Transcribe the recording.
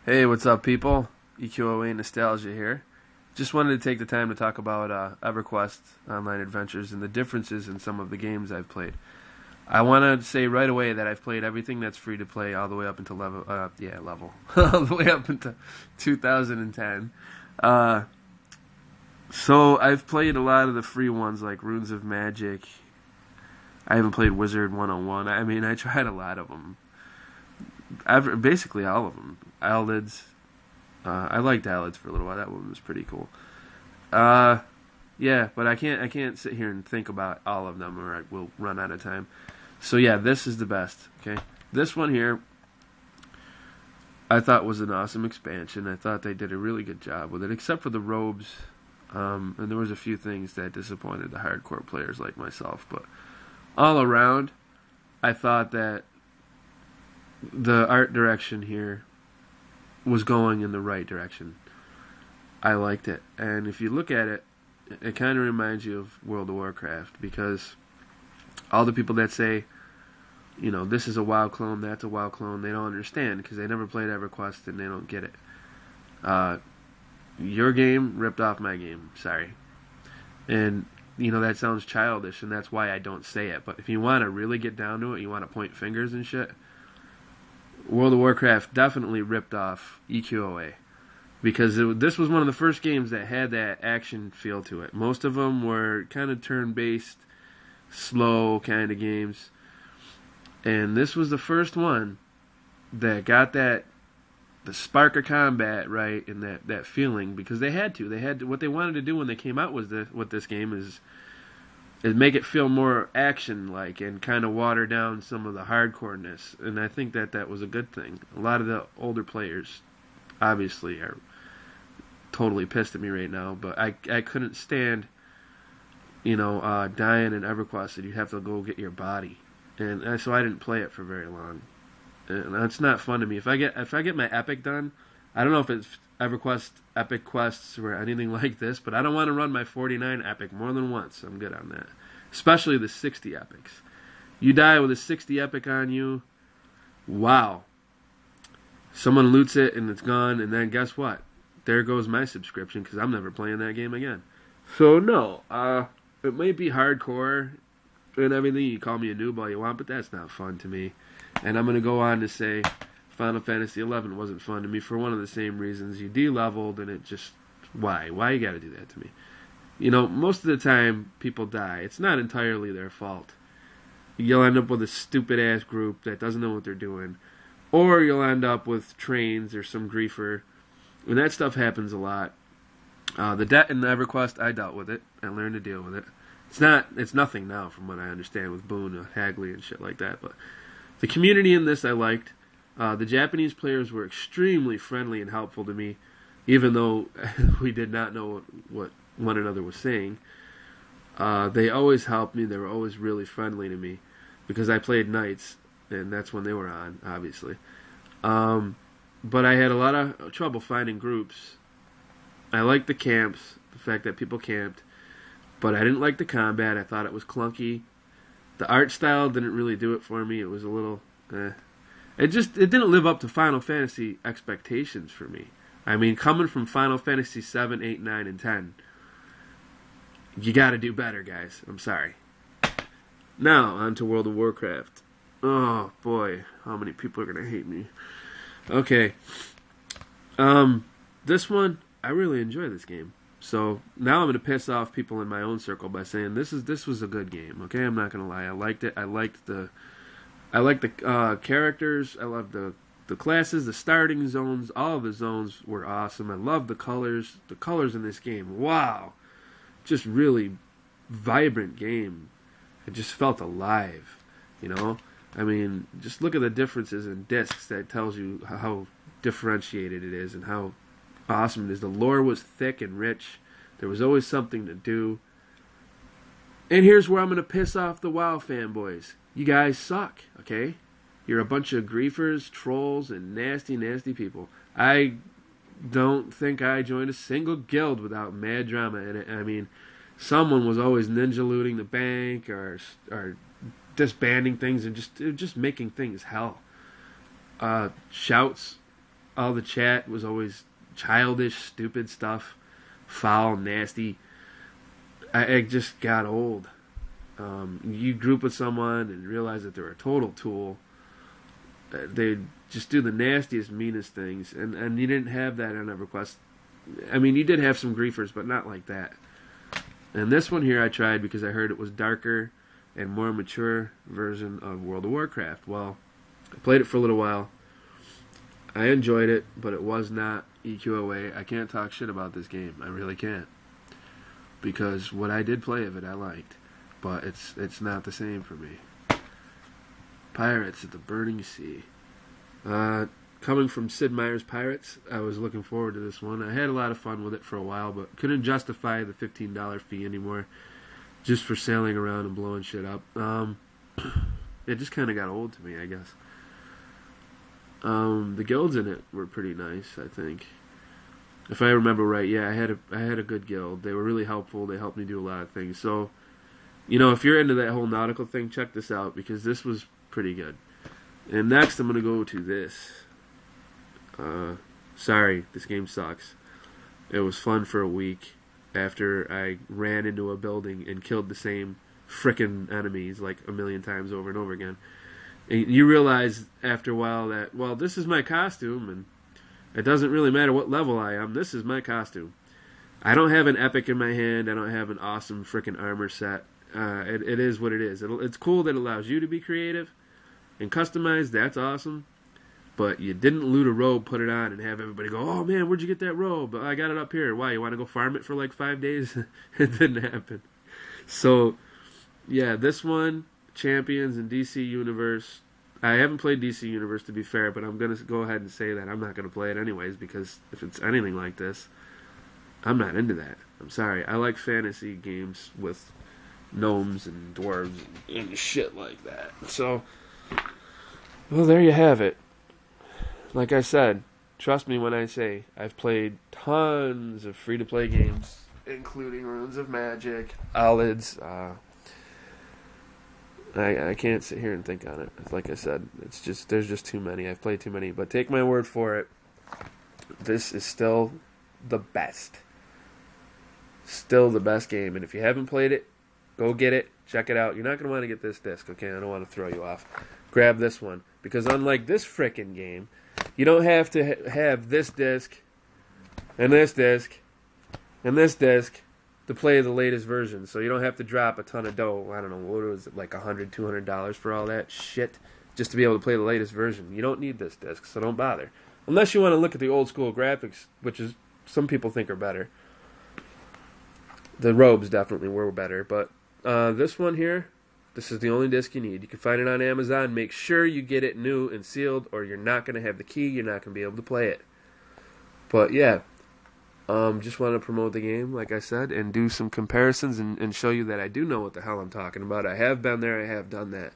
Hey, what's up, people? EQOA Nostalgia here. Just wanted to take the time to talk about EverQuest Online Adventures and the differences in some of the games I've played. I want to say right away that I've played everything that's free to play all the way up until level, all the way up until 2010. So I've played a lot of the free ones like Runes of Magic. I haven't played Wizard 101. I mean, I tried a lot of them. Basically all of them. Eyelids. I liked Eyelids for a little while. That one was pretty cool. Yeah, but I can't sit here and think about all of them or I will run out of time. So yeah, this is the best. Okay, this one here I thought was an awesome expansion. I thought they did a really good job with it, except for the robes. And there was a few things that disappointed the hardcore players like myself. But all around, I thought that the art direction here was going in the right direction. I liked it. And if you look at it, it kind of reminds you of World of Warcraft, because all the people that say, you know, this is a WoW clone, that's a WoW clone, they don't understand because they never played EverQuest and they don't get it. Your game ripped off my game. Sorry. And, you know, that sounds childish, and that's why I don't say it. But if you want to really get down to it, you want to point fingers and shit, World of Warcraft definitely ripped off EQOA. Because this was one of the first games that had that action feel to it. Most of them were kind of turn-based, slow kind of games. And this was the first one that got the spark of combat right, and that feeling, because they had to. What they wanted to do when they came out with this game is make it feel more action-like and kind of water down some of the hardcoreness. And I think that was a good thing. A lot of the older players obviously are totally pissed at me right now, but I couldn't stand, you know, dying in EverQuest and you have to go get your body. And so I didn't play it for very long. And that's not fun to me. If I get my epic done, I don't know if it's EverQuest epic quests or anything like this, but I don't want to run my 49 epic more than once. I'm good on that. Especially the 60 epics. You die with a 60 epic on you, wow. Someone loots it and it's gone, and then guess what? There goes my subscription, because I'm never playing that game again. So no, it might be hardcore and everything. You call me a noob all you want, but that's not fun to me. And I'm going to go on to say Final Fantasy XI wasn't fun to me for one of the same reasons. You de-leveled, and it just... Why? Why you got to do that to me? You know, most of the time, people die. It's not entirely their fault. You'll end up with a stupid-ass group that doesn't know what they're doing. Or you'll end up with trains or some griefer. And that stuff happens a lot. The debt in the EverQuest, I dealt with it. I learned to deal with it. It's nothing now from what I understand with Boone, Hagley, and shit like that. But the community in this I liked. The Japanese players were extremely friendly and helpful to me, even though we did not know what one another was saying. They always helped me. They were always really friendly to me, because I played nights, and that's when they were on, obviously. But I had a lot of trouble finding groups. I liked the camps, the fact that people camped, but I didn't like the combat. I thought it was clunky. The art style didn't really do it for me. It was a little... It didn't live up to Final Fantasy expectations for me. I mean, coming from Final Fantasy 7, 8, 9, and 10, you gotta do better, guys. I'm sorry. Now, on to World of Warcraft. Oh, boy. How many people are gonna hate me? Okay. This one, I really enjoy this game. So, now I'm gonna piss off people in my own circle by saying this was a good game, okay? I'm not gonna lie. I liked it. I liked the characters. I loved the classes, the starting zones. All of the zones were awesome. I loved the colors. The colors in this game, wow. Just really vibrant game. It just felt alive, you know? I mean, just look at the differences in discs. That tells you how differentiated it is and how awesome it is. The lore was thick and rich. There was always something to do. And here's where I'm going to piss off the WoW fanboys. You guys suck, okay? You're a bunch of griefers, trolls, and nasty, nasty people. I don't think I joined a single guild without mad drama in it. I mean, someone was always ninja looting the bank or disbanding things and just making things hell. Shouts all the chat was always childish, stupid stuff, foul, nasty. It just got old. You group with someone and realize that they're a total tool. They just do the nastiest, meanest things, and you didn't have that on EverQuest. I mean, you did have some griefers, but not like that. And this one here I tried because I heard it was darker and more mature version of World of Warcraft. Well, I played it for a little while. I enjoyed it, but it was not EQOA. I can't talk shit about this game. I really can't. Because what I did play of it, I liked. But it's not the same for me. Pirates at the Burning Sea. Coming from Sid Meier's Pirates, I was looking forward to this one. I had a lot of fun with it for a while, but couldn't justify the $15 fee anymore, just for sailing around and blowing shit up. It just kind of got old to me, I guess. The guilds in it were pretty nice, I think. If I remember right, yeah, I had a good guild. They were really helpful. They helped me do a lot of things. So, you know, if you're into that whole nautical thing, check this out, because this was pretty good. And next, I'm going to go to this. Sorry, this game sucks. It was fun for a week after I ran into a building and killed the same frickin' enemies like a million times over and over again. And you realize after a while that, well, this is my costume, and it doesn't really matter what level I am. This is my costume. I don't have an epic in my hand. I don't have an awesome frickin' armor set. It is what it is. It's cool that it allows you to be creative and customized. That's awesome. But you didn't loot a robe, put it on, and have everybody go, oh man, where'd you get that robe? I got it up here. Why, you want to go farm it for like 5 days? It didn't happen. So, yeah, this one, Champions and DC Universe. I haven't played DC Universe, to be fair, but I'm going to go ahead and say that I'm not going to play it anyways, because if it's anything like this, I'm not into that. I'm sorry. I like fantasy games with gnomes and dwarves and shit like that. So, well, there you have it. Like I said, trust me when I say I've played tons of free-to-play games, including Runes of Magic, Olids. I can't sit here and think on it. Like I said, there's just too many. I've played too many. But take my word for it, this is still the best. Still the best game. And if you haven't played it, go get it. Check it out. You're not going to want to get this disc, okay? I don't want to throw you off. Grab this one. Because unlike this frickin' game, you don't have to have this disc and this disc and this disc to play the latest version. So you don't have to drop a ton of dough. I don't know, what was it, like $100, $200 for all that shit just to be able to play the latest version. You don't need this disc, so don't bother. Unless you want to look at the old school graphics, which is some people think are better. The robes definitely were better, but this one here, this is the only disc you need. You can find it on Amazon. Make sure you get it new and sealed, or you're not going to have the key. You're not going to be able to play it. But yeah, just want to promote the game, like I said, and do some comparisons and show you that I do know what the hell I'm talking about. I have been there. I have done that.